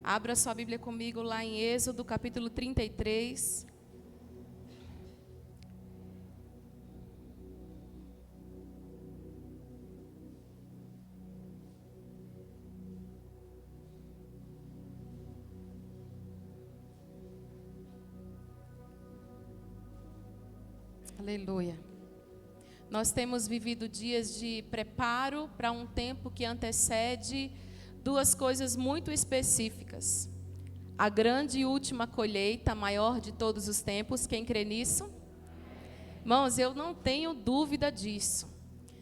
Abra sua Bíblia comigo lá em Êxodo, capítulo 33. Aleluia. Nós temos vivido dias de preparo para um tempo que antecede duas coisas muito específicas. A grande e última colheita, a maior de todos os tempos. Quem crê nisso? Irmãos, eu não tenho dúvida disso.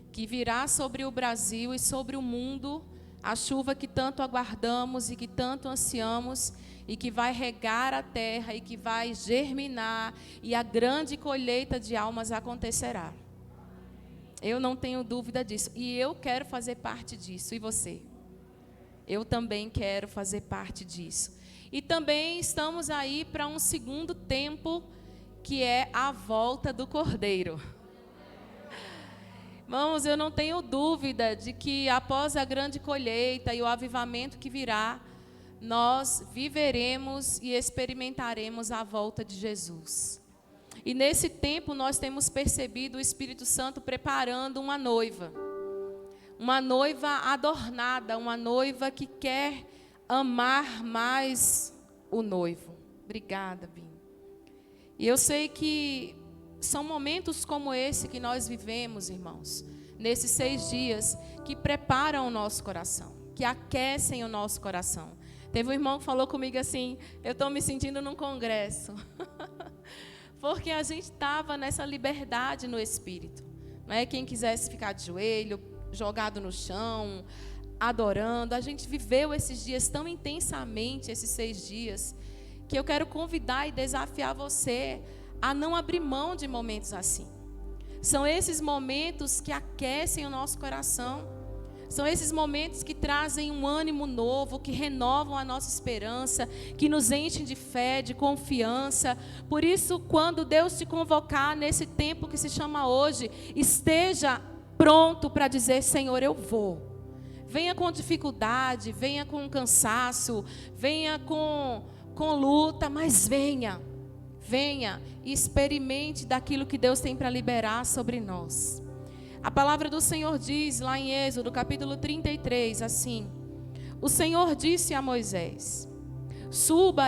Que virá sobre o Brasil e sobre o mundo a chuva que tanto aguardamos e que tanto ansiamos, e que vai regar a terra e que vai germinar, e a grande colheita de almas acontecerá. Eu não tenho dúvida disso. E eu quero fazer parte disso. E você? Eu também quero fazer parte disso. E também estamos aí para um segundo tempo, que é a volta do Cordeiro. Irmãos, eu não tenho dúvida de que após a grande colheita e o avivamento que virá, nós viveremos e experimentaremos a volta de Jesus. E nesse tempo nós temos percebido o Espírito Santo preparando uma noiva adornada, uma noiva que quer amar mais o noivo. Obrigada, Bim. E eu sei que são momentos como esse que nós vivemos, irmãos, nesses 6 dias, que preparam o nosso coração, que aquecem o nosso coração. Teve um irmão que falou comigo assim: eu estou me sentindo num congresso. Porque a gente estava nessa liberdade no Espírito. Não é? Quem quisesse ficar de joelho, jogado no chão, adorando. A gente viveu esses dias tão intensamente, esses 6 dias, que eu quero convidar e desafiar você a não abrir mão de momentos assim. São esses momentos que aquecem o nosso coração. São esses momentos que trazem um ânimo novo, que renovam a nossa esperança, que nos enchem de fé, de confiança. Por isso, quando Deus te convocar nesse tempo que se chama hoje, esteja pronto para dizer: Senhor, eu vou. Venha com dificuldade, venha com cansaço, venha com luta, mas venha. Venha e experimente daquilo que Deus tem para liberar sobre nós. A palavra do Senhor diz lá em Êxodo, capítulo 33, assim: o Senhor disse a Moisés: suba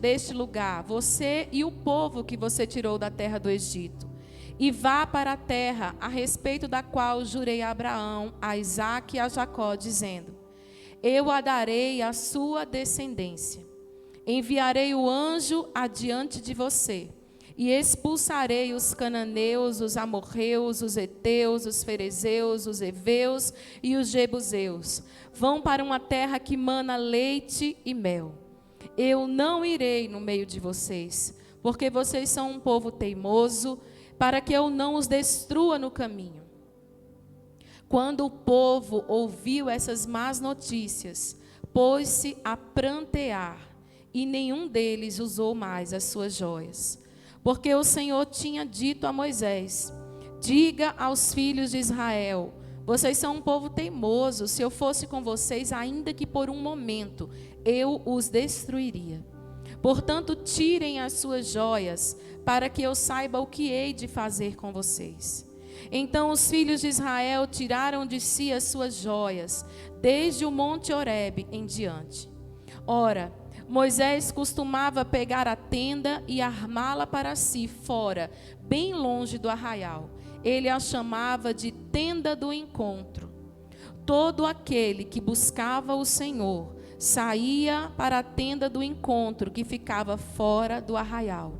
deste lugar, você e o povo que você tirou da terra do Egito, e vá para a terra a respeito da qual jurei a Abraão, a Isaque e a Jacó, dizendo: eu a darei à sua descendência. Enviarei o anjo adiante de você, e expulsarei os cananeus, os amorreus, os heteus, os ferezeus, os heveus e os jebuseus. Vão para uma terra que mana leite e mel. Eu não irei no meio de vocês, porque vocês são um povo teimoso, para que eu não os destrua no caminho. Quando o povo ouviu essas más notícias, pôs-se a prantear, e nenhum deles usou mais as suas joias. Porque o Senhor tinha dito a Moisés: diga aos filhos de Israel: vocês são um povo teimoso. Se eu fosse com vocês, ainda que por um momento, eu os destruiria. Portanto, tirem as suas joias, para que eu saiba o que hei de fazer com vocês. Então os filhos de Israel tiraram de si as suas joias, desde o monte Horebe em diante. Ora, Moisés costumava pegar a tenda e armá-la para si fora, bem longe do arraial. Ele a chamava de tenda do encontro. Todo aquele que buscava o Senhor saía para a tenda do encontro, que ficava fora do arraial.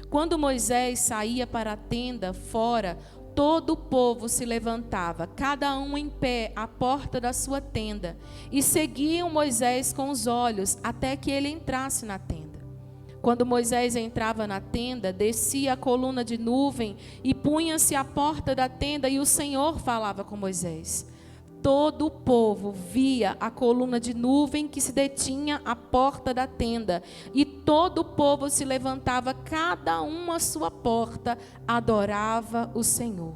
Quando Moisés saía para a tenda fora, todo o povo se levantava, cada um em pé à porta da sua tenda, e seguiam Moisés com os olhos até que ele entrasse na tenda. Quando Moisés entrava na tenda, descia a coluna de nuvem e punha-se à porta da tenda, e o Senhor falava com Moisés. Todo o povo via a coluna de nuvem que se detinha à porta da tenda, e todo o povo se levantava, cada um à sua porta, adorava o Senhor.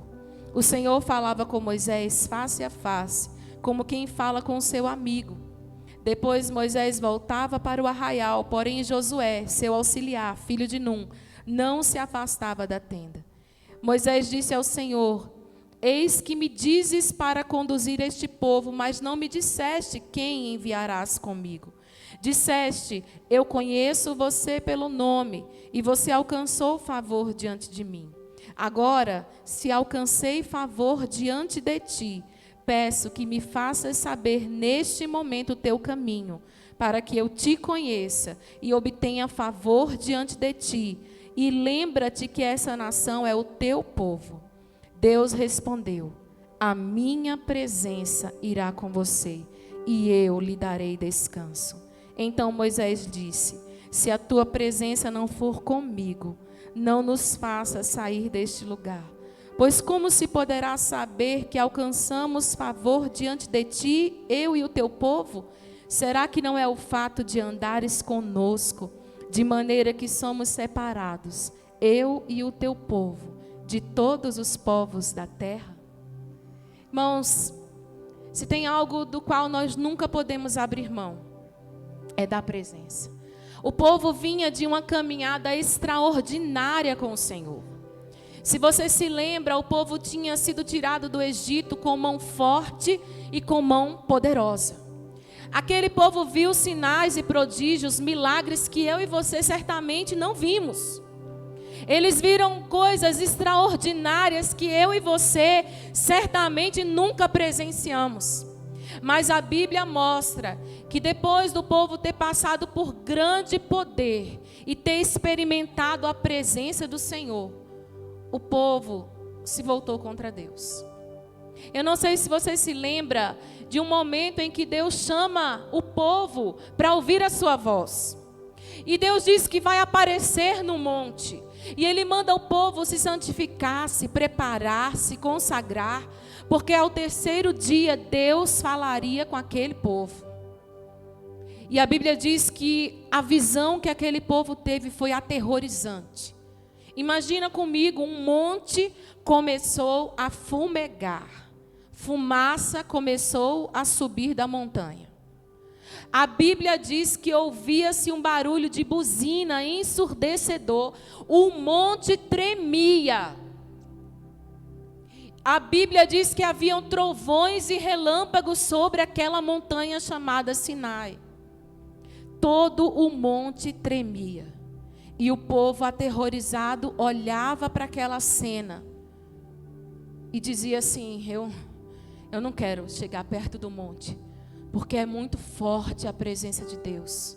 O Senhor falava com Moisés face a face, como quem fala com seu amigo. Depois Moisés voltava para o arraial, porém Josué, seu auxiliar, filho de Num, não se afastava da tenda. Moisés disse ao Senhor: eis que me dizes para conduzir este povo, mas não me disseste quem enviarás comigo. Disseste: eu conheço você pelo nome, e você alcançou favor diante de mim. Agora, se alcancei favor diante de ti, peço que me faças saber neste momento o teu caminho, para que eu te conheça e obtenha favor diante de ti. E lembra-te que essa nação é o teu povo. Deus respondeu: a minha presença irá com você, e eu lhe darei descanso. Então Moisés disse: se a tua presença não for comigo, não nos faça sair deste lugar. Pois como se poderá saber que alcançamos favor diante de ti, eu e o teu povo? Será que não é o fato de andares conosco, de maneira que somos separados, eu e o teu povo, de todos os povos da terra? Irmãos, se tem algo do qual nós nunca podemos abrir mão, é da presença. O povo vinha de uma caminhada extraordinária com o Senhor. Se você se lembra, o povo tinha sido tirado do Egito com mão forte e com mão poderosa. Aquele povo viu sinais e prodígios, milagres que eu e você certamente não vimos. Eles viram coisas extraordinárias que eu e você certamente nunca presenciamos. Mas a Bíblia mostra que depois do povo ter passado por grande poder e ter experimentado a presença do Senhor, o povo se voltou contra Deus. Eu não sei se você se lembra de um momento em que Deus chama o povo para ouvir a sua voz. E Deus diz que vai aparecer no monte. E Ele manda o povo se santificar, se preparar, se consagrar, porque ao terceiro dia Deus falaria com aquele povo. E a Bíblia diz que a visão que aquele povo teve foi aterrorizante. Imagina comigo, um monte começou a fumegar. Fumaça começou a subir da montanha. A Bíblia diz que ouvia-se um barulho de buzina ensurdecedor. O monte tremia. A Bíblia diz que haviam trovões e relâmpagos sobre aquela montanha chamada Sinai. Todo o monte tremia. E o povo aterrorizado olhava para aquela cena e dizia assim: eu não quero chegar perto do monte, porque é muito forte a presença de Deus.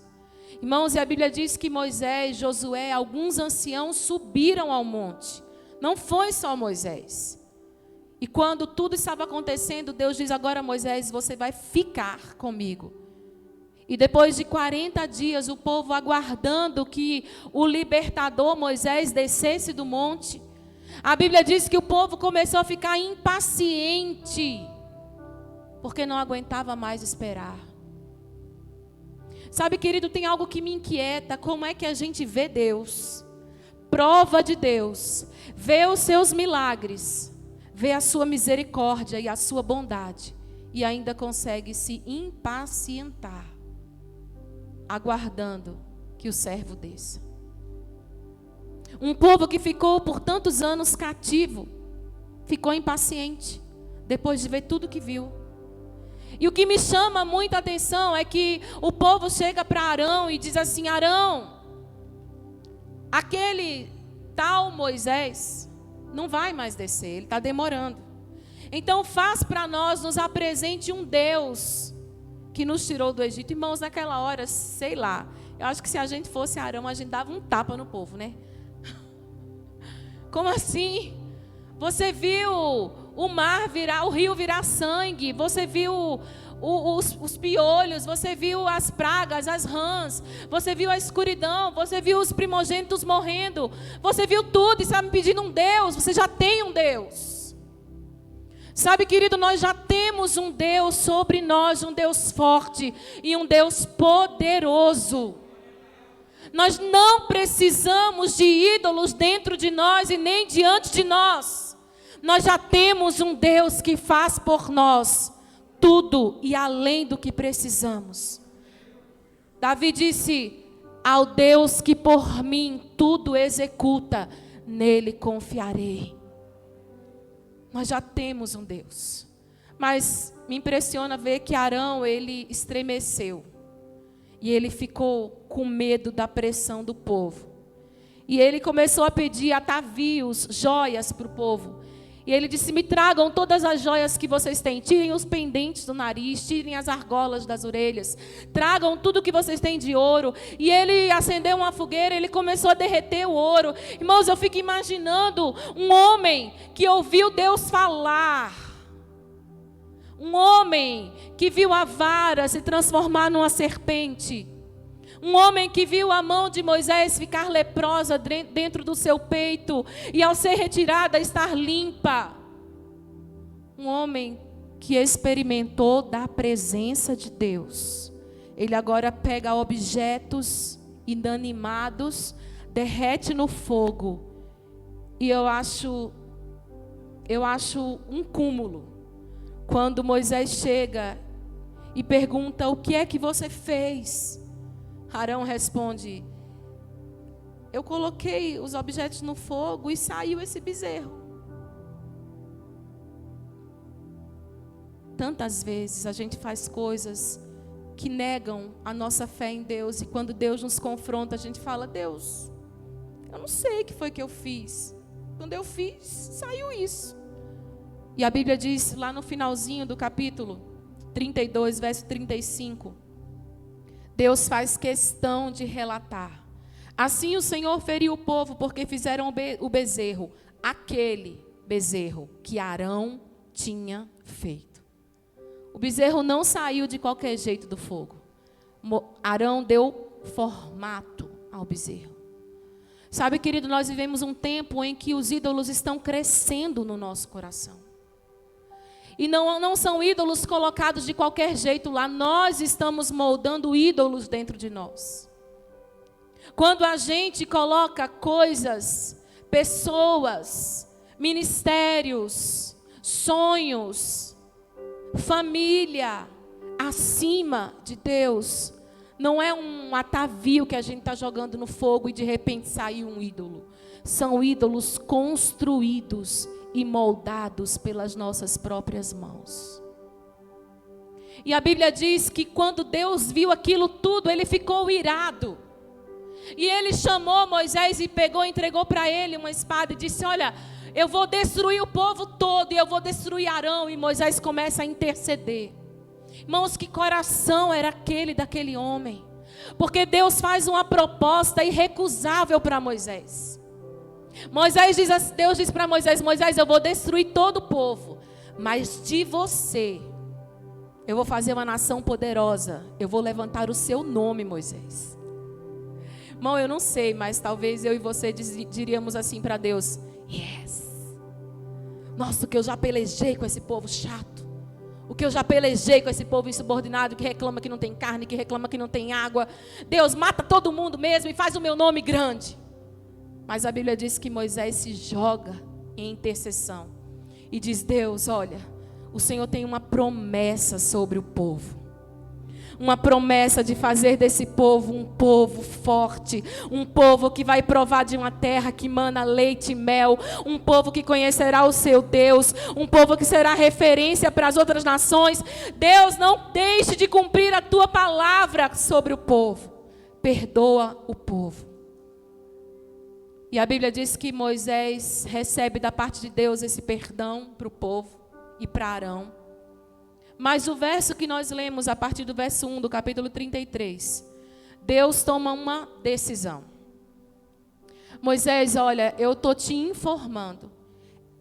Irmãos, e a Bíblia diz que Moisés, Josué, alguns anciãos subiram ao monte. Não foi só Moisés. E quando tudo estava acontecendo, Deus diz: agora Moisés, você vai ficar comigo. E depois de 40 dias, o povo aguardando que o libertador Moisés descesse do monte, a Bíblia diz que o povo começou a ficar impaciente, porque não aguentava mais esperar. Sabe, querido, tem algo que me inquieta: como é que a gente vê Deus, prova de Deus, vê os seus milagres, vê a sua misericórdia e a sua bondade, e ainda consegue se impacientar, aguardando que o servo desça. Um povo que ficou por tantos anos cativo, ficou impaciente, depois de ver tudo que viu. E o que me chama muita atenção é que o povo chega para Arão e diz assim: Arão, aquele tal Moisés não vai mais descer, ele está demorando. Então faz para nós, nos apresente um Deus que nos tirou do Egito. Irmãos, naquela hora, sei lá, eu acho que se a gente fosse Arão, a gente dava um tapa no povo, né? Como assim? Você viu o mar virar, o rio virar sangue, você viu os piolhos, você viu as pragas, as rãs, você viu a escuridão, você viu os primogênitos morrendo, você viu tudo e está me pedindo um Deus. Você já tem um Deus. Sabe, querido, nós já temos um Deus sobre nós, um Deus forte e um Deus poderoso. Nós não precisamos de ídolos dentro de nós e nem diante de nós. Nós já temos um Deus que faz por nós tudo e além do que precisamos. Davi disse: ao Deus que por mim tudo executa, nele confiarei. Nós já temos um Deus. Mas me impressiona ver que Arão, ele estremeceu. E ele ficou com medo da pressão do povo. E ele começou a pedir atavios, joias para o povo. E ele disse: me tragam todas as joias que vocês têm. Tirem os pendentes do nariz, tirem as argolas das orelhas. Tragam tudo que vocês têm de ouro. E ele acendeu uma fogueira, ele começou a derreter o ouro. Irmãos, eu fico imaginando um homem que ouviu Deus falar. Um homem que viu a vara se transformar numa serpente. Um homem que viu a mão de Moisés ficar leprosa dentro do seu peito e ao ser retirada estar limpa. Um homem que experimentou da presença de Deus. Ele agora pega objetos inanimados, derrete no fogo. E eu acho um cúmulo quando Moisés chega e pergunta: o que é que você fez? Arão responde: eu coloquei os objetos no fogo e saiu esse bezerro. Tantas vezes a gente faz coisas que negam a nossa fé em Deus. E quando Deus nos confronta, a gente fala: Deus, eu não sei o que foi que eu fiz. Quando eu fiz, saiu isso. E a Bíblia diz lá no finalzinho do capítulo 32, verso 35... Deus faz questão de relatar: assim o Senhor feriu o povo porque fizeram o bezerro, aquele bezerro que Arão tinha feito. O bezerro não saiu de qualquer jeito do fogo. Arão deu formato ao bezerro. Sabe, querido, nós vivemos um tempo em que os ídolos estão crescendo no nosso coração. E não são ídolos colocados de qualquer jeito lá. Nós estamos moldando ídolos dentro de nós. Quando a gente coloca coisas, pessoas, ministérios, sonhos, família acima de Deus, não é um atavio que a gente está jogando no fogo e de repente saiu um ídolo. São ídolos construídos e moldados pelas nossas próprias mãos. E a Bíblia diz que quando Deus viu aquilo tudo, ele ficou irado. E ele chamou Moisés e pegou e entregou para ele uma espada e disse: olha, eu vou destruir o povo todo e eu vou destruir Arão. E Moisés começa a interceder. Irmãos, que coração era aquele daquele homem? Porque Deus faz uma proposta irrecusável para Moisés. Deus diz para Moisés: Moisés, eu vou destruir todo o povo, mas de você eu vou fazer uma nação poderosa. Eu vou levantar o seu nome, Moisés. Irmão, eu não sei, mas talvez eu e você diríamos assim para Deus: yes. Nossa, o que eu já pelejei com esse povo chato. O que eu já pelejei com esse povo insubordinado, que reclama que não tem carne, que reclama que não tem água. Deus, mata todo mundo mesmo e faz o meu nome grande. Mas a Bíblia diz que Moisés se joga em intercessão e diz: Deus, olha, o Senhor tem uma promessa sobre o povo. Uma promessa de fazer desse povo um povo forte, um povo que vai provar de uma terra que mana leite e mel, um povo que conhecerá o seu Deus, um povo que será referência para as outras nações. Deus, não deixe de cumprir a tua palavra sobre o povo. Perdoa o povo. E a Bíblia diz que Moisés recebe da parte de Deus esse perdão para o povo e para Arão. Mas o verso que nós lemos a partir do verso 1 do capítulo 33, Deus toma uma decisão. Moisés, olha, eu estou te informando,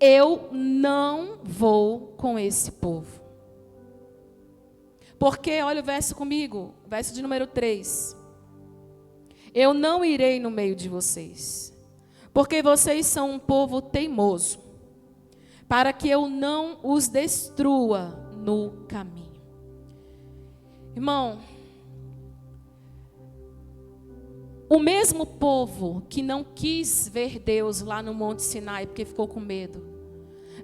eu não vou com esse povo. Porque, olha o verso comigo, verso de número 3. Eu não irei no meio de vocês, porque vocês são um povo teimoso, para que eu não os destrua no caminho. Irmão, o mesmo povo que não quis ver Deus lá no Monte Sinai, porque ficou com medo,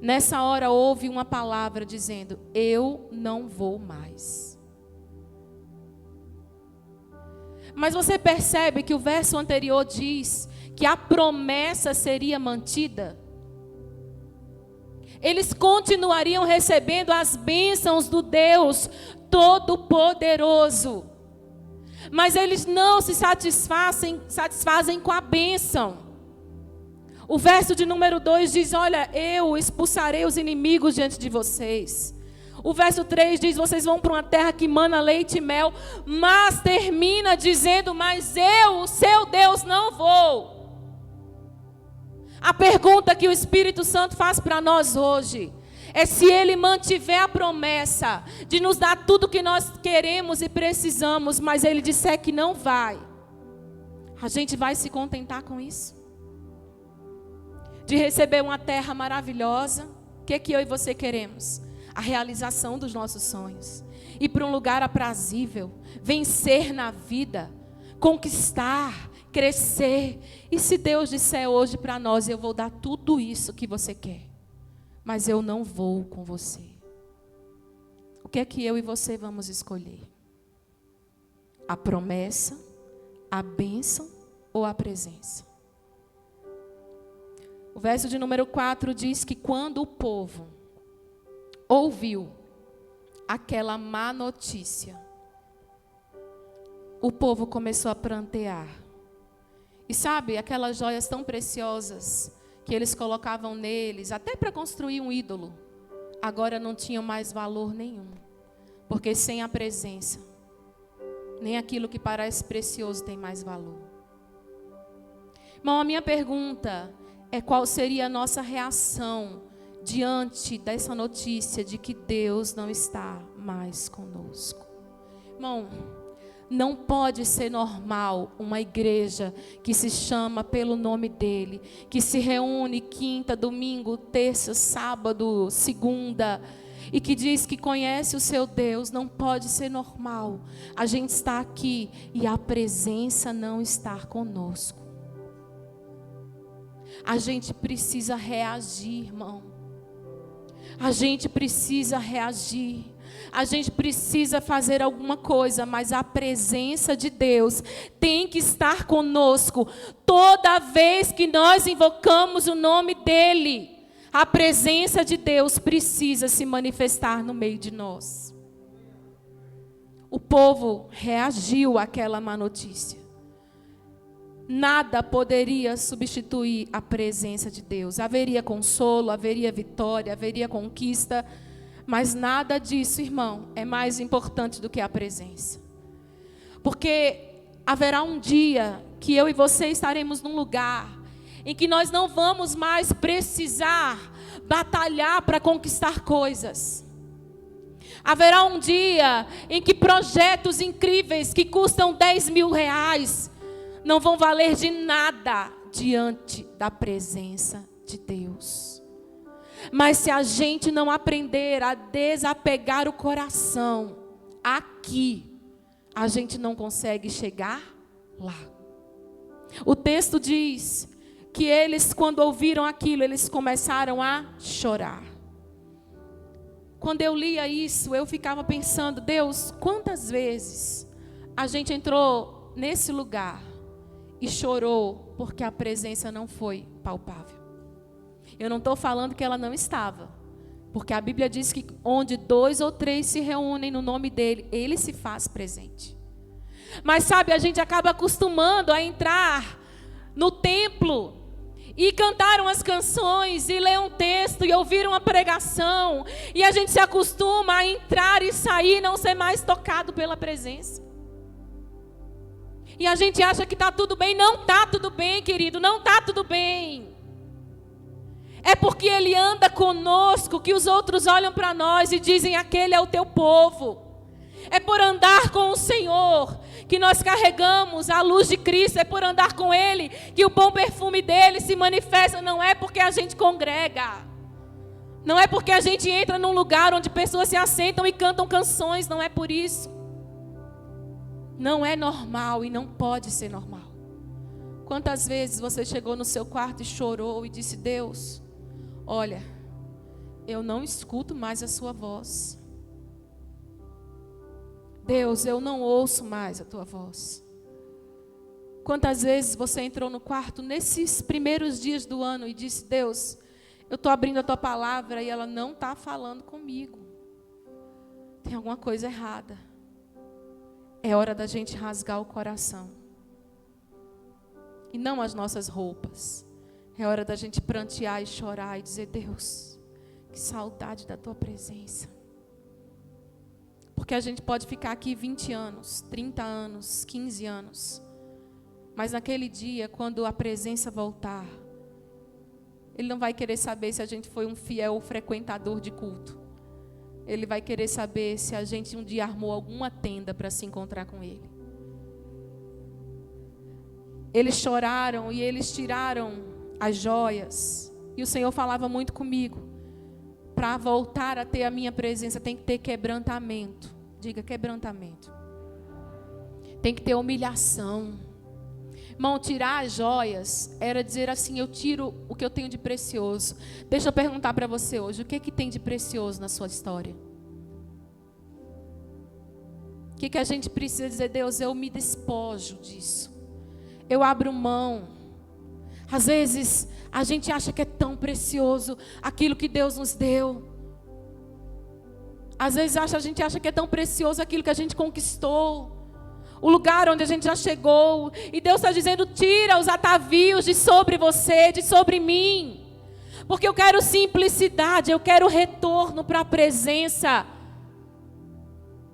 nessa hora houve uma palavra dizendo: eu não vou mais. Mas você percebe que o verso anterior diz que a promessa seria mantida? Eles continuariam recebendo as bênçãos do Deus Todo-Poderoso. Mas eles não se satisfazem com a bênção. O verso de número 2 diz: olha, eu expulsarei os inimigos diante de vocês. O verso 3 diz: vocês vão para uma terra que mana leite e mel. Mas termina dizendo: mas eu, o seu Deus, não vou. A pergunta que o Espírito Santo faz para nós hoje é se Ele mantiver a promessa de nos dar tudo que nós queremos e precisamos, mas Ele disser que não vai, a gente vai se contentar com isso? De receber uma terra maravilhosa, o que eu e você queremos? A realização dos nossos sonhos. Ir para um lugar aprazível, vencer na vida, conquistar, crescer. E se Deus disser hoje para nós: eu vou dar tudo isso que você quer, mas eu não vou com você. O que é que eu e você vamos escolher? A promessa, a bênção ou a presença? O verso de número 4 diz que quando o povo ouviu aquela má notícia, o povo começou a prantear. E sabe, aquelas joias tão preciosas que eles colocavam neles, até para construir um ídolo, agora não tinham mais valor nenhum. Porque sem a presença, nem aquilo que parece precioso tem mais valor. Irmão, a minha pergunta é: qual seria a nossa reação diante dessa notícia de que Deus não está mais conosco? Irmão, não pode ser normal uma igreja que se chama pelo nome dele, que se reúne quinta, domingo, terça, sábado, segunda, e que diz que conhece o seu Deus. Não pode ser normal a gente estar aqui e a presença não estar conosco. A gente precisa reagir, irmão. A gente precisa reagir. A gente precisa fazer alguma coisa, mas a presença de Deus tem que estar conosco. Toda vez que nós invocamos o nome dEle, a presença de Deus precisa se manifestar no meio de nós. O povo reagiu àquela má notícia. Nada poderia substituir a presença de Deus. Haveria consolo, haveria vitória, haveria conquista, mas nada disso, irmão, é mais importante do que a presença. Porque haverá um dia que eu e você estaremos num lugar em que nós não vamos mais precisar batalhar para conquistar coisas. Haverá um dia em que projetos incríveis que custam 10 mil reais não vão valer de nada diante da presença de Deus. Mas se a gente não aprender a desapegar o coração aqui, a gente não consegue chegar lá. O texto diz que eles, quando ouviram aquilo, eles começaram a chorar. Quando eu lia isso, eu ficava pensando: Deus, quantas vezes a gente entrou nesse lugar e chorou porque a presença não foi palpável? Eu não estou falando que ela não estava, porque a Bíblia diz que onde 2 ou 3 se reúnem no nome dele, ele se faz presente. Mas sabe, a gente acaba acostumando a entrar no templo e cantar umas canções e ler um texto e ouvir uma pregação, e a gente se acostuma a entrar e sair e não ser mais tocado pela presença. E a gente acha que está tudo bem. Não está tudo bem, querido, não está tudo bem. É porque Ele anda conosco que os outros olham para nós e dizem: aquele é o teu povo. É por andar com o Senhor que nós carregamos a luz de Cristo. É por andar com Ele que o bom perfume dEle se manifesta. Não é porque a gente congrega. Não é porque a gente entra num lugar onde pessoas se assentam e cantam canções. Não é por isso. Não é normal e não pode ser normal. Quantas vezes você chegou no seu quarto e chorou e disse: Deus, olha, eu não escuto mais a sua voz. Deus, eu não ouço mais a tua voz. Quantas vezes você entrou no quarto nesses primeiros dias do ano e disse: Deus, eu estou abrindo a tua palavra e ela não está falando comigo. Tem alguma coisa errada. É hora da gente rasgar o coração. E não as nossas roupas. É hora da gente prantear e chorar e dizer: Deus, que saudade da tua presença. Porque a gente pode ficar aqui 20 anos, 30 anos, 15 anos. Mas naquele dia, quando a presença voltar, Ele não vai querer saber se a gente foi um fiel frequentador de culto. Ele vai querer saber se a gente um dia armou alguma tenda para se encontrar com Ele. Eles choraram e eles tiraram as joias. E o Senhor falava muito comigo. Para voltar a ter a minha presença, tem que ter quebrantamento. Diga, quebrantamento. Tem que ter humilhação. Irmão, tirar as joias era dizer assim: eu tiro o que eu tenho de precioso. Deixa eu perguntar para você hoje: o que tem de precioso na sua história? O que a gente precisa dizer? Deus, eu me despojo disso. Eu abro mão. Às vezes a gente acha que é tão precioso aquilo que Deus nos deu. Às vezes a gente acha que é tão precioso aquilo que a gente conquistou. O lugar onde a gente já chegou. E Deus está dizendo: tira os atavios de sobre você, de sobre mim. Porque eu quero simplicidade, eu quero retorno para a presença.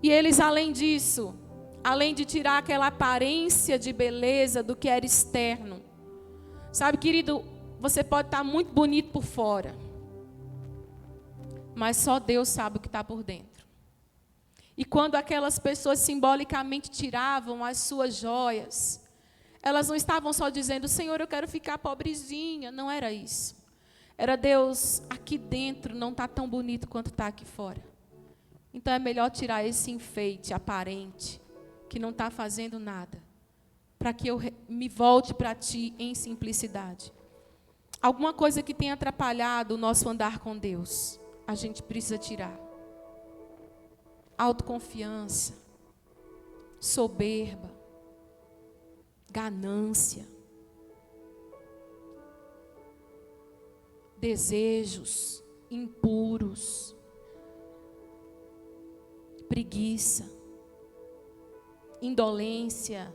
E eles, além disso, além de tirar aquela aparência de beleza do que era externo. Sabe, querido, você pode estar muito bonito por fora, mas só Deus sabe o que está por dentro. E quando aquelas pessoas simbolicamente tiravam as suas joias, elas não estavam só dizendo: Senhor, eu quero ficar pobrezinha. Não era isso. Era: Deus, aqui dentro não está tão bonito quanto está aqui fora. Então é melhor tirar esse enfeite aparente, que não está fazendo nada, para que eu me volte para Ti em simplicidade. Alguma coisa que tenha atrapalhado o nosso andar com Deus, a gente precisa tirar. Autoconfiança, soberba, ganância, desejos impuros, preguiça, indolência,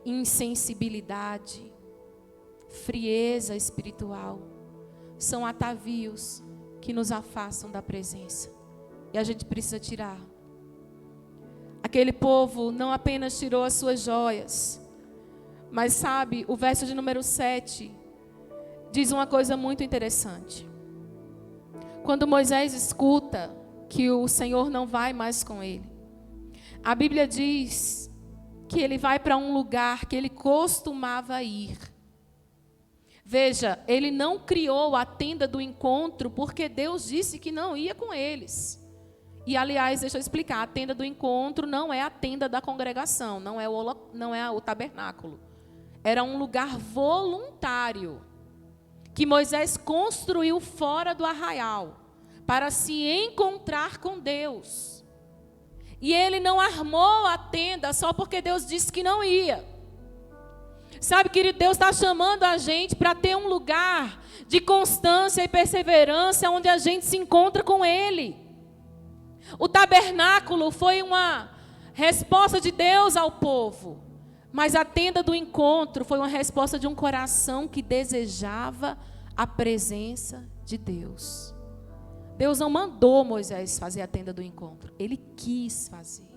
insensibilidade, frieza espiritual. São atavios que nos afastam da presença. E a gente precisa tirar. Aquele povo não apenas tirou as suas joias, mas sabe, o verso de número 7 diz uma coisa muito interessante. Quando Moisés escuta que o Senhor não vai mais com ele, a Bíblia diz que ele vai para um lugar que ele costumava ir. Veja, ele não criou a tenda do encontro porque Deus disse que não ia com eles. E, aliás, deixa eu explicar, a tenda do encontro não é a tenda da congregação, não é o tabernáculo. Era um lugar voluntário que Moisés construiu fora do arraial para se encontrar com Deus. E ele não armou a tenda só porque Deus disse que não ia. Sabe, querido, Deus está chamando a gente para ter um lugar de constância e perseverança onde a gente se encontra com Ele. O tabernáculo foi uma resposta de Deus ao povo, mas a tenda do encontro foi uma resposta de um coração que desejava a presença de Deus. Deus não mandou Moisés fazer a tenda do encontro, ele quis fazer,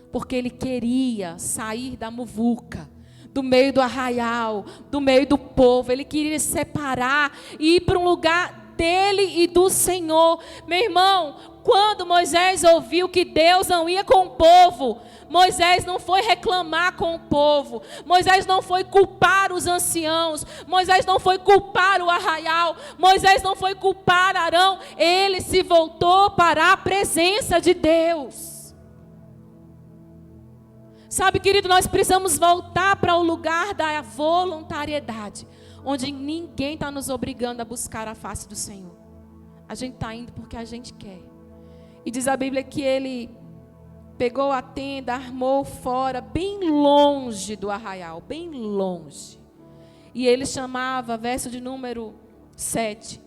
porque ele queria sair da muvuca, do meio do arraial, do meio do povo. Ele queria se separar e ir para um lugar dele e do Senhor. Meu irmão, quando Moisés ouviu que Deus não ia com o povo, Moisés não foi reclamar com o povo, Moisés não foi culpar os anciãos, Moisés não foi culpar o arraial, Moisés não foi culpar Arão, ele se voltou para a presença de Deus. Sabe, querido, nós precisamos voltar para o lugar da voluntariedade, onde ninguém está nos obrigando a buscar a face do Senhor. A gente está indo porque a gente quer. E diz a Bíblia que ele pegou a tenda, armou fora, bem longe do arraial, bem longe. E ele chamava, verso de número 7,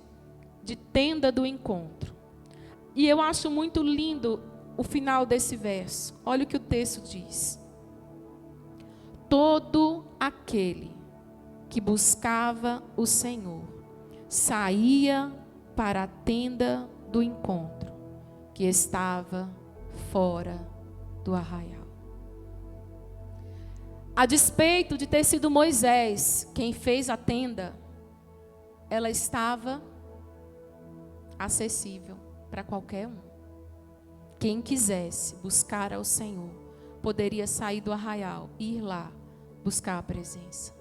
de tenda do encontro. E eu acho muito lindo o final desse verso. Olha o que o texto diz. Todo aquele que buscava o Senhor saía para a tenda do encontro, que estava fora do arraial. A despeito de ter sido Moisés quem fez a tenda, ela estava acessível para qualquer um. Quem quisesse buscar ao Senhor poderia sair do arraial e ir lá buscar a presença.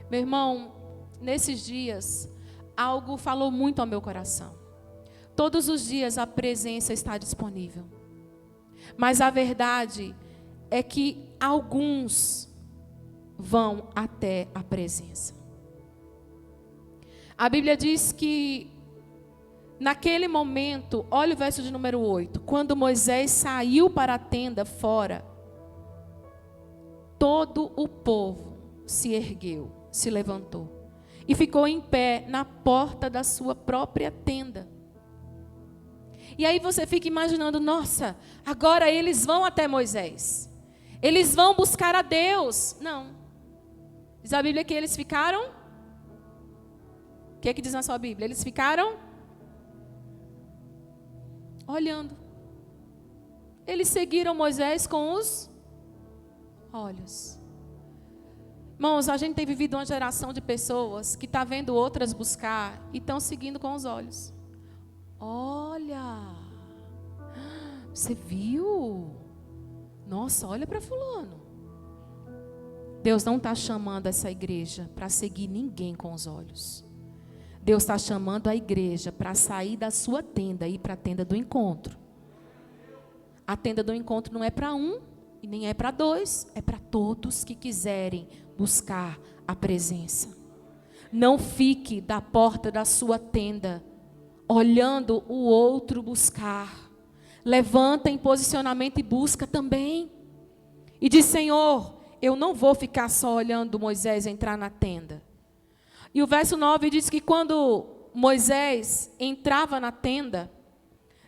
Meu irmão, nesses dias, algo falou muito ao meu coração. Todos os dias a presença está disponível. Mas a verdade é que alguns vão até a presença. A Bíblia diz que naquele momento, olha o verso de número 8, quando Moisés saiu para a tenda fora, todo o povo se ergueu, se levantou e ficou em pé na porta da sua própria tenda. E aí você fica imaginando, nossa, agora eles vão até Moisés. Eles vão buscar a Deus. Não. Diz a Bíblia que eles ficaram... O que é que diz na sua Bíblia? Eles ficaram olhando. Eles seguiram Moisés com os olhos. Irmãos, a gente tem vivido uma geração de pessoas que está vendo outras buscar e estão seguindo com os olhos. Olha, você viu? Nossa, olha para fulano. Deus não está chamando essa igreja para seguir ninguém com os olhos. Deus está chamando a igreja para sair da sua tenda e ir para a tenda do encontro. A tenda do encontro não é para um e nem é para dois, é para todos que quiserem buscar a presença. Não fique da porta da sua tenda olhando o outro buscar. Levanta em posicionamento e busca também. E diz, Senhor, eu não vou ficar só olhando Moisés entrar na tenda. E o verso 9 diz que quando Moisés entrava na tenda,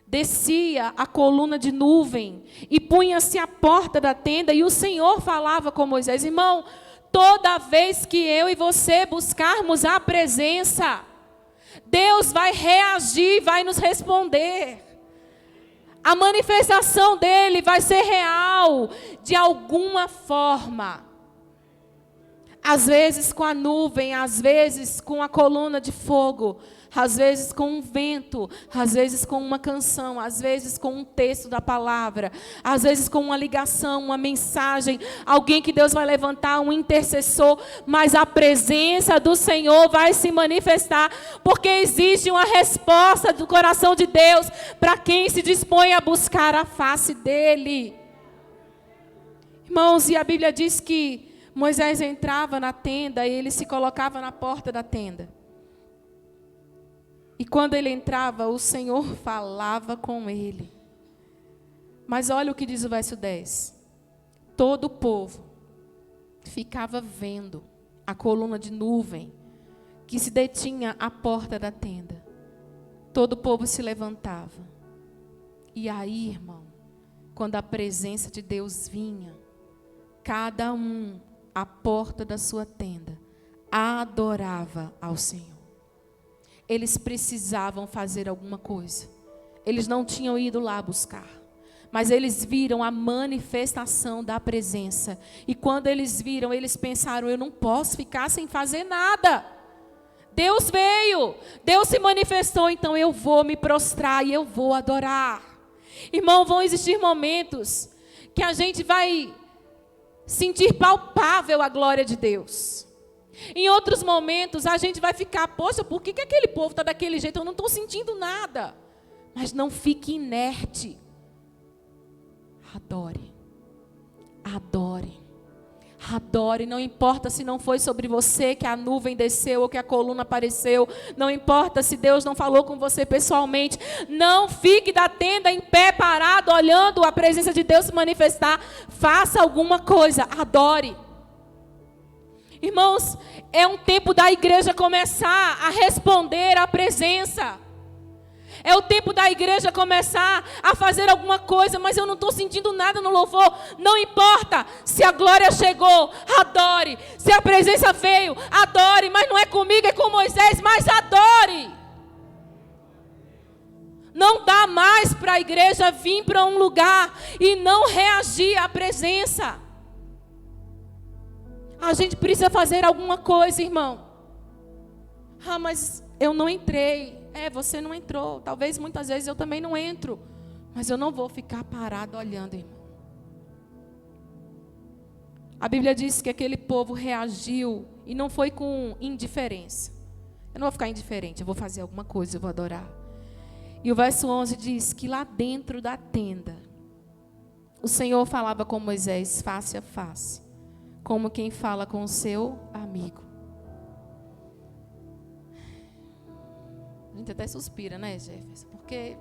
descia a coluna de nuvem e punha-se à porta da tenda e o Senhor falava com Moisés. Irmão, toda vez que eu e você buscarmos a presença, Deus vai reagir, vai nos responder. A manifestação dele vai ser real, de alguma forma. Às vezes com a nuvem, às vezes com a coluna de fogo, às vezes com um vento, às vezes com uma canção, às vezes com um texto da palavra, às vezes com uma ligação, uma mensagem, alguém que Deus vai levantar, um intercessor, mas a presença do Senhor vai se manifestar, porque existe uma resposta do coração de Deus para quem se dispõe a buscar a face dEle. Irmãos, e a Bíblia diz que Moisés entrava na tenda e ele se colocava na porta da tenda. E quando ele entrava, o Senhor falava com ele. Mas olha o que diz o verso 10. Todo o povo ficava vendo a coluna de nuvem que se detinha à porta da tenda. Todo o povo se levantava. E aí, irmão, quando a presença de Deus vinha, cada um à porta da sua tenda adorava ao Senhor. Eles precisavam fazer alguma coisa. Eles não tinham ido lá buscar, mas eles viram a manifestação da presença. E quando eles viram, eles pensaram, eu não posso ficar sem fazer nada. Deus veio, Deus se manifestou, então eu vou me prostrar e eu vou adorar. Irmão, vão existir momentos que a gente vai sentir palpável a glória de Deus. Em outros momentos a gente vai ficar, poxa, por que aquele povo está daquele jeito? Eu não estou sentindo nada. Mas não fique inerte. Adore, adore, Adore, não importa se não foi sobre você que a nuvem desceu ou que a coluna apareceu. Não importa se Deus não falou com você pessoalmente. Não fique da tenda em pé, parado, olhando a presença de Deus se manifestar. Faça alguma coisa, adore. Irmãos, é um tempo da igreja começar a responder à presença. É o tempo da igreja começar a fazer alguma coisa, mas eu não estou sentindo nada no louvor. Não importa se a glória chegou, adore. Se a presença veio, adore. Mas não é comigo, é com Moisés, mas adore. Não dá mais para a igreja vir para um lugar e não reagir à presença. A gente precisa fazer alguma coisa, irmão. Ah, mas eu não entrei. Você não entrou. Talvez muitas vezes eu também não entro. Mas eu não vou ficar parado olhando, irmão. A Bíblia diz que aquele povo reagiu e não foi com indiferença. Eu não vou ficar indiferente, eu vou fazer alguma coisa, eu vou adorar. E o verso 11 diz que lá dentro da tenda, o Senhor falava com Moisés face a face, como quem fala com o seu amigo. A gente até suspira, né, Jefferson? Porque,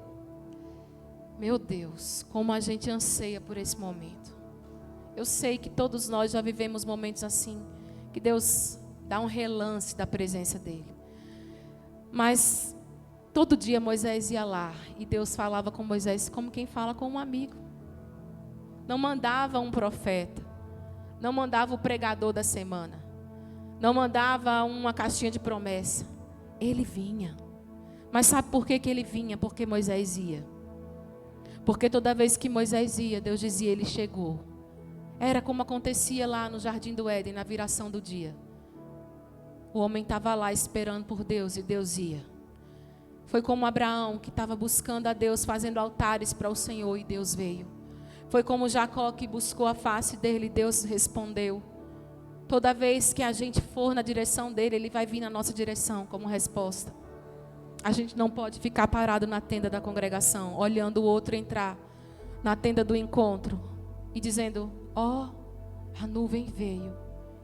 meu Deus, como a gente anseia por esse momento. Eu sei que todos nós já vivemos momentos assim, que Deus dá um relance da presença dEle. Mas, todo dia Moisés ia lá, e Deus falava com Moisés como quem fala com um amigo. Não mandava um profeta, não mandava o pregador da semana, não mandava uma caixinha de promessa. Ele vinha. Mas sabe por que ele vinha? Porque Moisés ia. Porque toda vez que Moisés ia, Deus dizia, ele chegou. Era como acontecia lá no Jardim do Éden, na viração do dia. O homem estava lá esperando por Deus e Deus ia. Foi como Abraão, que estava buscando a Deus, fazendo altares para o Senhor, e Deus veio. Foi como Jacó, que buscou a face dele e Deus respondeu. Toda vez que a gente for na direção dele, ele vai vir na nossa direção como resposta. A gente não pode ficar parado na tenda da congregação, olhando o outro entrar na tenda do encontro e dizendo, a nuvem veio.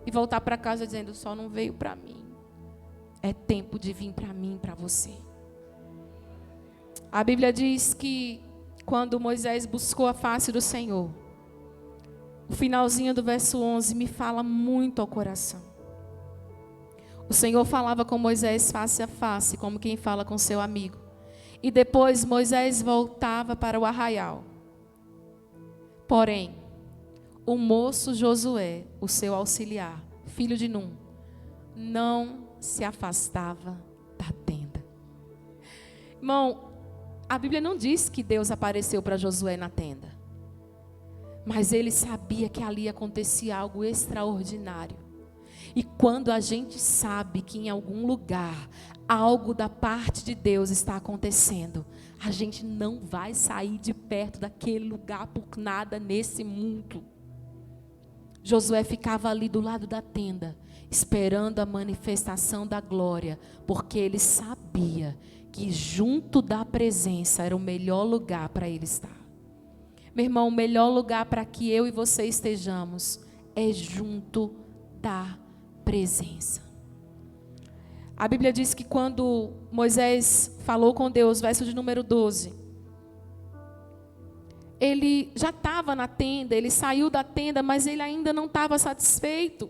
E voltar para casa dizendo, só não veio para mim. É tempo de vir para mim, para você. A Bíblia diz que quando Moisés buscou a face do Senhor, o finalzinho do verso 11 me fala muito ao coração. O Senhor falava com Moisés face a face, como quem fala com seu amigo. E depois Moisés voltava para o arraial. Porém, o moço Josué, o seu auxiliar, filho de Num, não se afastava da tenda. Irmão, a Bíblia não diz que Deus apareceu para Josué na tenda. Mas ele sabia que ali acontecia algo extraordinário. E quando a gente sabe que em algum lugar algo da parte de Deus está acontecendo, a gente não vai sair de perto daquele lugar por nada nesse mundo. Josué ficava ali do lado da tenda, esperando a manifestação da glória, porque ele sabia que junto da presença era o melhor lugar para ele estar. Meu irmão, o melhor lugar para que eu e você estejamos é junto da presença. A Bíblia diz que quando Moisés falou com Deus, verso de número 12, ele já estava na tenda, ele saiu da tenda, mas ele ainda não estava satisfeito.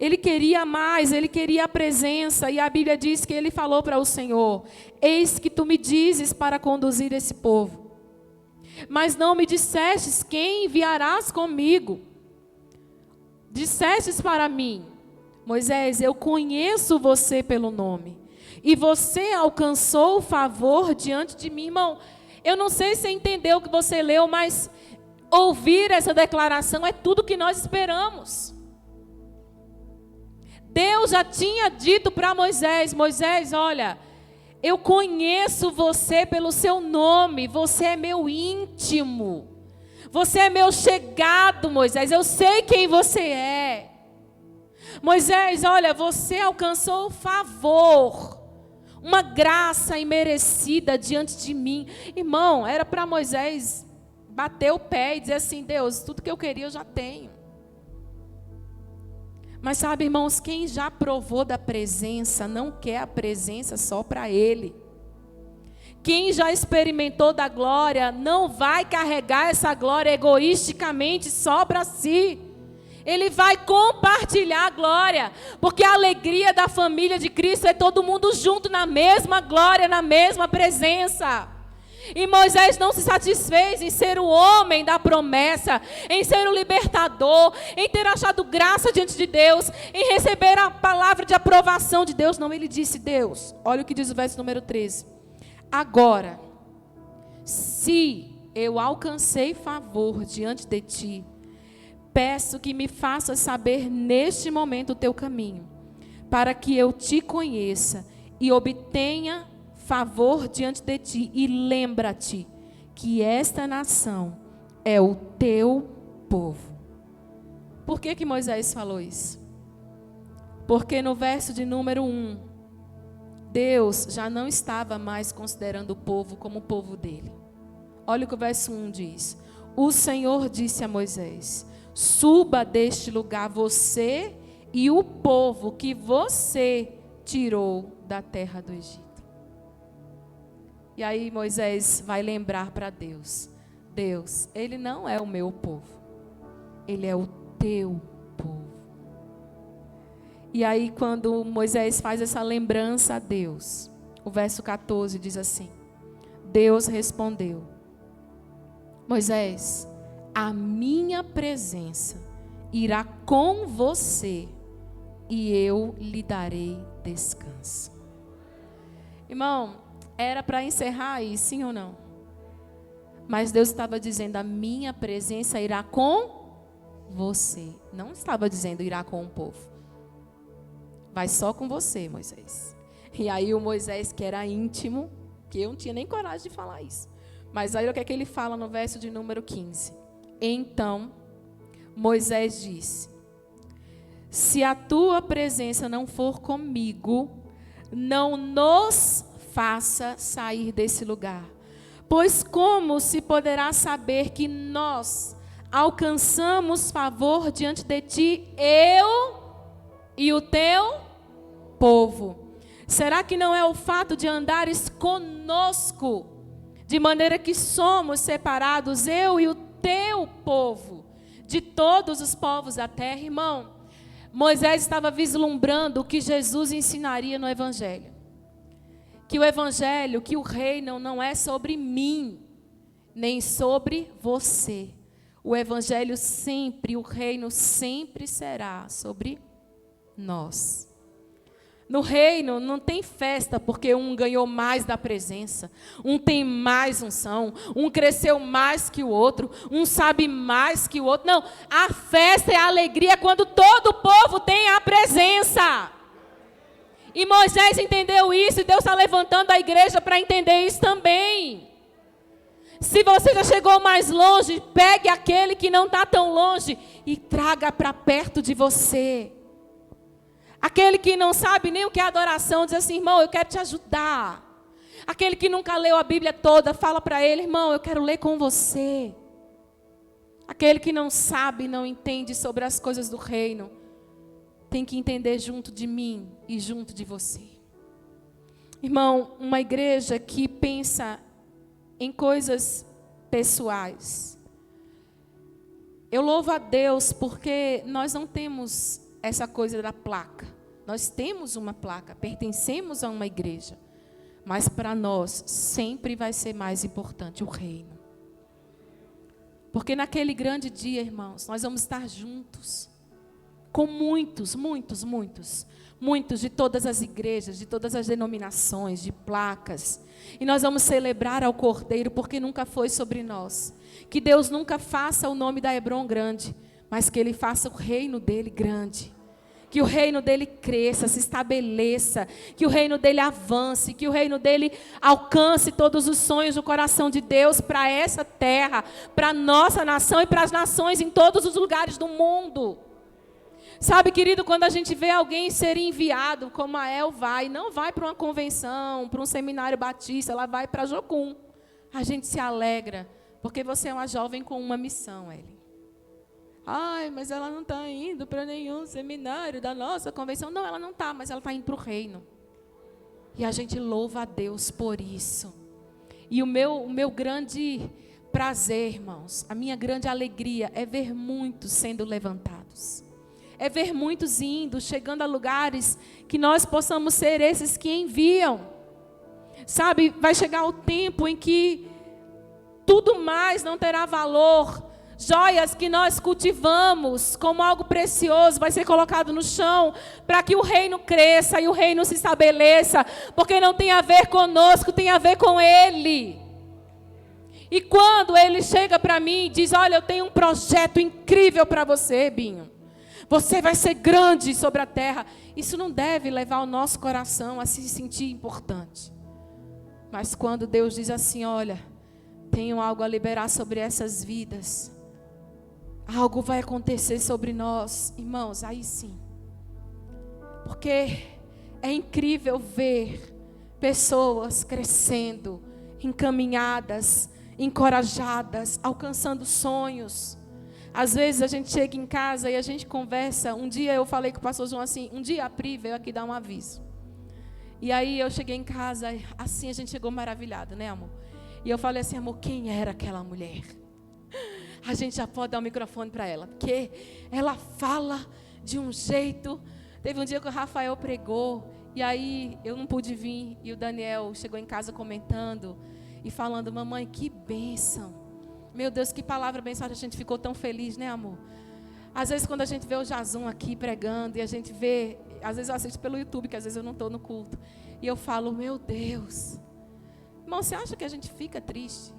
Ele queria mais, ele queria a presença, e a Bíblia diz que ele falou para o Senhor, eis que tu me dizes para conduzir esse povo, mas não me dissestes quem enviarás comigo. Dissestes para mim, Moisés, eu conheço você pelo nome, e você alcançou o favor diante de mim. Irmão, eu não sei se você entendeu o que você leu, mas ouvir essa declaração é tudo que nós esperamos. Deus já tinha dito para Moisés, Moisés, olha, eu conheço você pelo seu nome, você é meu íntimo. Você é meu chegado, Moisés, eu sei quem você é. Moisés, olha, você alcançou favor, uma graça imerecida diante de mim. Irmão, era para Moisés bater o pé e dizer assim, Deus, tudo que eu queria eu já tenho. Mas sabe, irmãos, quem já provou da presença não quer a presença só para ele. Quem já experimentou da glória não vai carregar essa glória egoisticamente só para si. Ele vai compartilhar a glória, porque a alegria da família de Cristo é todo mundo junto na mesma glória, na mesma presença. E Moisés não se satisfez em ser o homem da promessa, em ser o libertador, em ter achado graça diante de Deus, em receber a palavra de aprovação de Deus. Não, ele disse: Deus, olha o que diz o verso número 13. Agora, se eu alcancei favor diante de ti, peço que me faças saber neste momento o teu caminho, para que eu te conheça e obtenha favor diante de ti. E lembra-te que esta nação é o teu povo. Por que Moisés falou isso? Porque no verso de número 1, Deus já não estava mais considerando o povo como o povo dele. Olha o que o verso 1 diz. O Senhor disse a Moisés: suba deste lugar você e o povo que você tirou da terra do Egito. E aí Moisés vai lembrar para Deus: Deus, ele não é o meu povo, ele é o teu povo. E aí quando Moisés faz essa lembrança a Deus, o verso 14 diz assim: Deus respondeu: Moisés, a minha presença irá com você e eu lhe darei descanso. Irmão, era para encerrar aí, sim ou não? Mas Deus estava dizendo: a minha presença irá com você. Não estava dizendo irá com o povo. Vai só com você, Moisés. E aí o Moisés, que era íntimo, que eu não tinha nem coragem de falar isso. Mas aí o que é que ele fala no verso de número 15? Então, Moisés disse: se a tua presença não for comigo, não nos faça sair desse lugar. Pois como se poderá saber que nós alcançamos favor diante de ti, eu e o teu povo? Será que não é o fato de andares conosco, de maneira que somos separados, eu e o teu povo, de todos os povos da terra? Irmão, Moisés estava vislumbrando o que Jesus ensinaria no Evangelho. Que o Evangelho, que o reino não é sobre mim, nem sobre você. O Evangelho sempre, o reino sempre será sobre nós. No reino não tem festa porque um ganhou mais da presença, um tem mais unção, um cresceu mais que o outro, um sabe mais que o outro. Não, a festa é a alegria quando todo o povo tem a presença. E Moisés entendeu isso, e Deus está levantando a igreja para entender isso também. Se você já chegou mais longe, pegue aquele que não está tão longe e traga para perto de você. Aquele que não sabe nem o que é adoração, diz assim: irmão, eu quero te ajudar. Aquele que nunca leu a Bíblia toda, fala para ele: irmão, eu quero ler com você. Aquele que não sabe, não entende sobre as coisas do reino, tem que entender junto de mim e junto de você. Irmão, uma igreja que pensa em coisas pessoais. Eu louvo a Deus porque nós não temos essa coisa da placa. Nós temos uma placa, pertencemos a uma igreja. Mas para nós sempre vai ser mais importante o reino. Porque naquele grande dia, irmãos, nós vamos estar juntos. Com muitos de todas as igrejas, de todas as denominações, de placas. E nós vamos celebrar ao Cordeiro, porque nunca foi sobre nós. Que Deus nunca faça o nome da Hebron grande, mas que Ele faça o reino dEle grande. Que o reino dEle cresça, se estabeleça, que o reino dEle avance, que o reino dEle alcance todos os sonhos do coração de Deus para essa terra, para a nossa nação e para as nações em todos os lugares do mundo. Sabe, querido, quando a gente vê alguém ser enviado, como a El vai, não vai para uma convenção, para um seminário batista, ela vai para Jocum. A gente se alegra, porque você é uma jovem com uma missão, Ellen. Ai, mas ela não está indo para nenhum seminário da nossa convenção. Não, ela não está, mas ela está indo para o reino. E a gente louva a Deus por isso. E o meu grande prazer, irmãos, a minha grande alegria é ver muitos sendo levantados. É ver muitos indo, chegando a lugares que nós possamos ser esses que enviam. Sabe, vai chegar o tempo em que tudo mais não terá valor. Joias que nós cultivamos como algo precioso vai ser colocado no chão para que o reino cresça e o reino se estabeleça, porque não tem a ver conosco, tem a ver com Ele. E quando Ele chega para mim e diz, olha, eu tenho um projeto incrível para você, Binho. Você vai ser grande sobre a terra. Isso não deve levar o nosso coração a se sentir importante. Mas quando Deus diz assim, olha, tenho algo a liberar sobre essas vidas, algo vai acontecer sobre nós, irmãos, aí sim. Porque é incrível ver pessoas crescendo, encaminhadas, encorajadas, alcançando sonhos. Às vezes a gente chega em casa e a gente conversa. Um dia eu falei com o pastor João assim, um dia a Pri veio aqui dar um aviso. E aí eu cheguei em casa, assim a gente chegou maravilhado, né, amor? E eu falei assim, amor, quem era aquela mulher? A gente já pode dar o microfone para ela, porque ela fala de um jeito. Teve um dia que o Rafael pregou, e aí eu não pude vir, e o Daniel chegou em casa comentando e falando, mamãe, que bênção. Meu Deus, que palavra abençoada, a gente ficou tão feliz, né, amor? Às vezes quando a gente vê o Jazum aqui pregando, e a gente vê, às vezes eu assisto pelo YouTube, que às vezes eu não estou no culto, e eu falo, meu Deus. Irmão, você acha que a gente fica triste?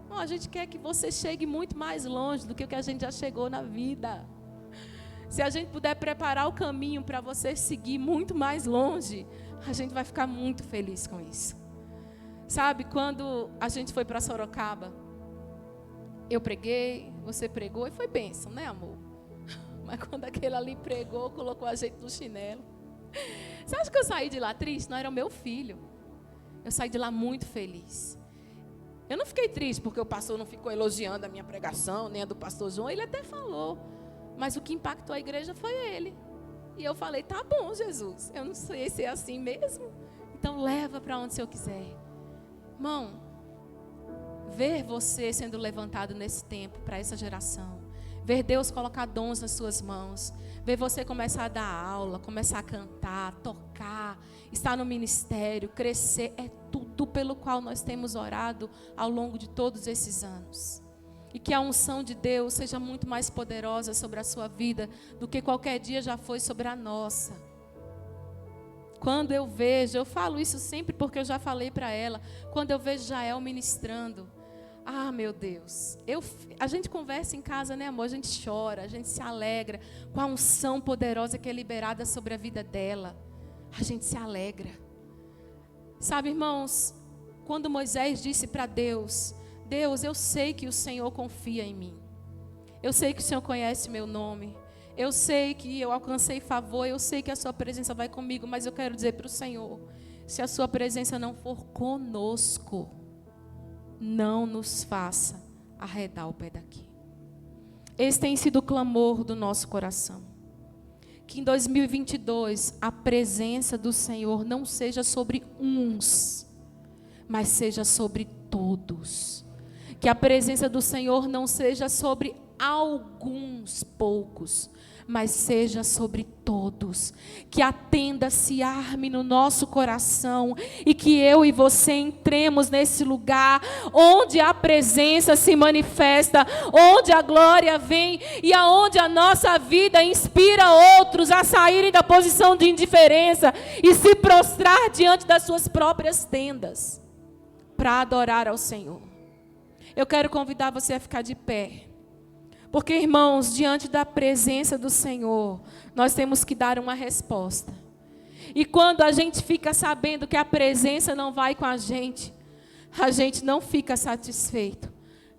Não, a gente quer que você chegue muito mais longe do que o que a gente já chegou na vida. Se a gente puder preparar o caminho para você seguir muito mais longe, a gente vai ficar muito feliz com isso. Sabe, quando a gente foi para Sorocaba, eu preguei, você pregou e foi bênção, né, amor? Mas quando aquele ali pregou, colocou a gente no chinelo. Você acha que eu saí de lá triste? Não, era o meu filho. Eu saí de lá muito feliz. Eu não fiquei triste porque o pastor não ficou elogiando a minha pregação, nem a do pastor João. Ele até falou. Mas o que impactou a igreja foi ele. E eu falei, tá bom, Jesus. Eu não sei se é assim mesmo. Então leva para onde o Senhor quiser. Irmão, ver você sendo levantado nesse tempo para essa geração. Ver Deus colocar dons nas suas mãos. Ver você começar a dar aula, começar a cantar, tocar, estar no ministério, crescer. É tudo pelo qual nós temos orado ao longo de todos esses anos. E que a unção de Deus seja muito mais poderosa sobre a sua vida do que qualquer dia já foi sobre a nossa. Quando eu vejo, eu falo isso sempre porque eu já falei para ela, quando eu vejo Jael ministrando, ah, meu Deus, a gente conversa em casa, né, amor? A gente chora, a gente se alegra com a unção poderosa que é liberada sobre a vida dela. A gente se alegra. Sabe, irmãos, quando Moisés disse para Deus, Deus, eu sei que o Senhor confia em mim. Eu sei que o Senhor conhece meu nome. Eu sei que eu alcancei favor, eu sei que a sua presença vai comigo, mas eu quero dizer para o Senhor, se a sua presença não for conosco, não nos faça arredar o pé daqui. Esse tem sido o clamor do nosso coração. Que em 2022 a presença do Senhor não seja sobre uns, mas seja sobre todos. Que a presença do Senhor não seja sobre alguns poucos, mas seja sobre todos. Que a tenda se arme no nosso coração e que eu e você entremos nesse lugar onde a presença se manifesta, onde a glória vem e aonde a nossa vida inspira outros a saírem da posição de indiferença e se prostrar diante das suas próprias tendas para adorar ao Senhor. Eu quero convidar você a ficar de pé. Porque, irmãos, diante da presença do Senhor, nós temos que dar uma resposta. E quando a gente fica sabendo que a presença não vai com a gente não fica satisfeito.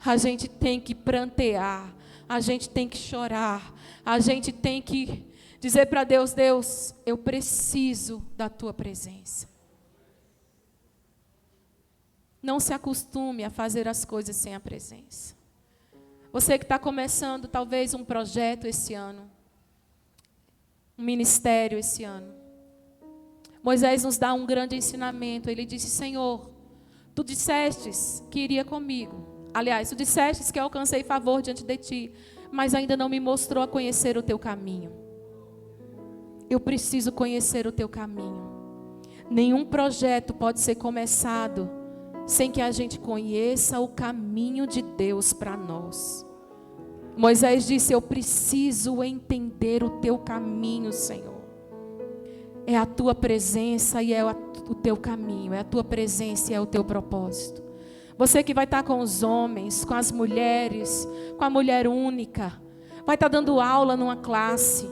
A gente tem que prantear, a gente tem que chorar, a gente tem que dizer para Deus, Deus, eu preciso da tua presença. Não se acostume a fazer as coisas sem a presença. Você que está começando talvez um projeto esse ano, um ministério esse ano. Moisés nos dá um grande ensinamento. Ele disse: Senhor, tu dissestes que iria comigo. Aliás, tu dissestes que eu alcancei favor diante de ti, mas ainda não me mostrou a conhecer o teu caminho. Eu preciso conhecer o teu caminho. Nenhum projeto pode ser começado sem que a gente conheça o caminho de Deus para nós. Moisés disse: eu preciso entender o teu caminho, Senhor. É a tua presença e é o teu caminho. É a tua presença e é o teu propósito. Você que vai estar com os homens, com as mulheres, com a mulher única, vai estar dando aula numa classe,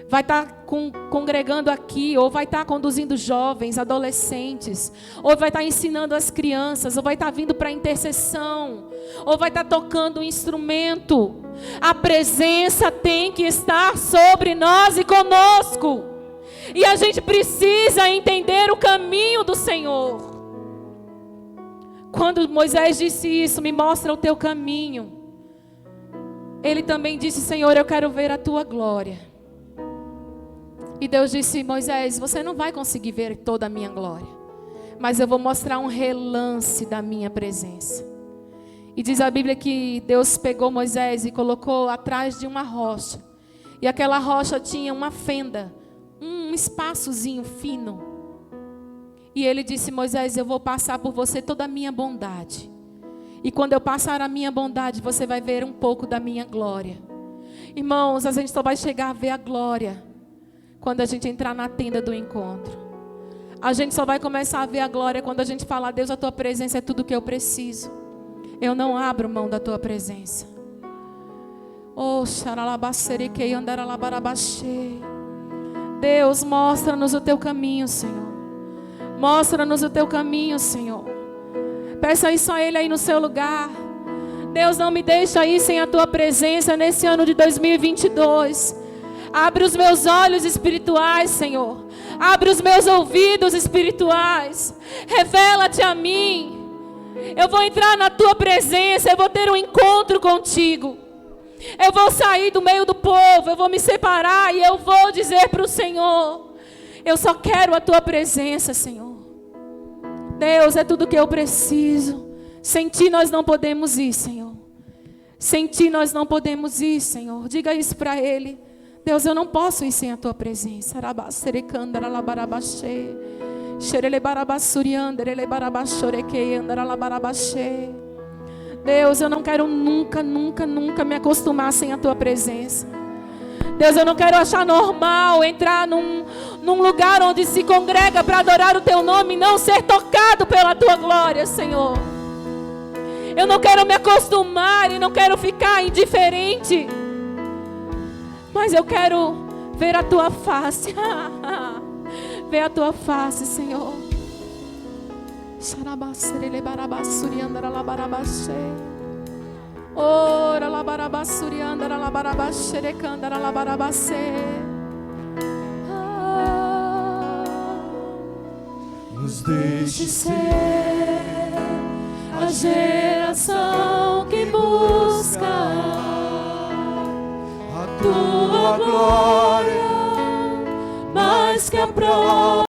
vai estar congregando aqui, ou vai estar conduzindo jovens, adolescentes, ou vai estar ensinando as crianças, ou vai estar vindo para a intercessão, ou vai estar tocando um instrumento. A presença tem que estar sobre nós e conosco. E a gente precisa entender o caminho do Senhor. Quando Moisés disse isso, me mostra o teu caminho, ele também disse: Senhor, eu quero ver a tua glória. E Deus disse: Moisés, você não vai conseguir ver toda a minha glória, mas eu vou mostrar um relance da minha presença. E diz a Bíblia que Deus pegou Moisés e colocou atrás de uma rocha. E aquela rocha tinha uma fenda, um espaçozinho fino. E ele disse: Moisés, eu vou passar por você toda a minha bondade. E quando eu passar a minha bondade, você vai ver um pouco da minha glória. Irmãos, a gente só vai chegar a ver a glória quando a gente entrar na tenda do encontro. A gente só vai começar a ver a glória quando a gente falar: Deus, a tua presença é tudo o que eu preciso. Eu não abro mão da tua presença. Oh, xaralabacerikei andaralabarabachei. Deus, mostra-nos o teu caminho, Senhor. Mostra-nos o teu caminho, Senhor. Peça isso a Ele aí no seu lugar. Deus, não me deixa aí sem a tua presença nesse ano de 2022. Abre os meus olhos espirituais, Senhor. Abre os meus ouvidos espirituais. Revela-te a mim. Eu vou entrar na tua presença. Eu vou ter um encontro contigo. Eu vou sair do meio do povo. Eu vou me separar e eu vou dizer para o Senhor: eu só quero a tua presença, Senhor. Deus, é tudo que eu preciso. Sem ti nós não podemos ir, Senhor. Sem ti nós não podemos ir, Senhor. Diga isso para Ele. Deus, eu não posso ir sem a tua presença. Deus, eu não quero nunca me acostumar sem a tua presença. Deus, eu não quero achar normal entrar num lugar onde se congrega para adorar o teu nome e não ser tocado pela tua glória, Senhor. Eu não quero me acostumar e não quero ficar indiferente, mas eu quero ver a tua face. Ver a tua face, Senhor. Ora la barabassurianda la barabaxerecanda la barabacê. Nos deixe ser a geração que busca a tua glória mais que a própria.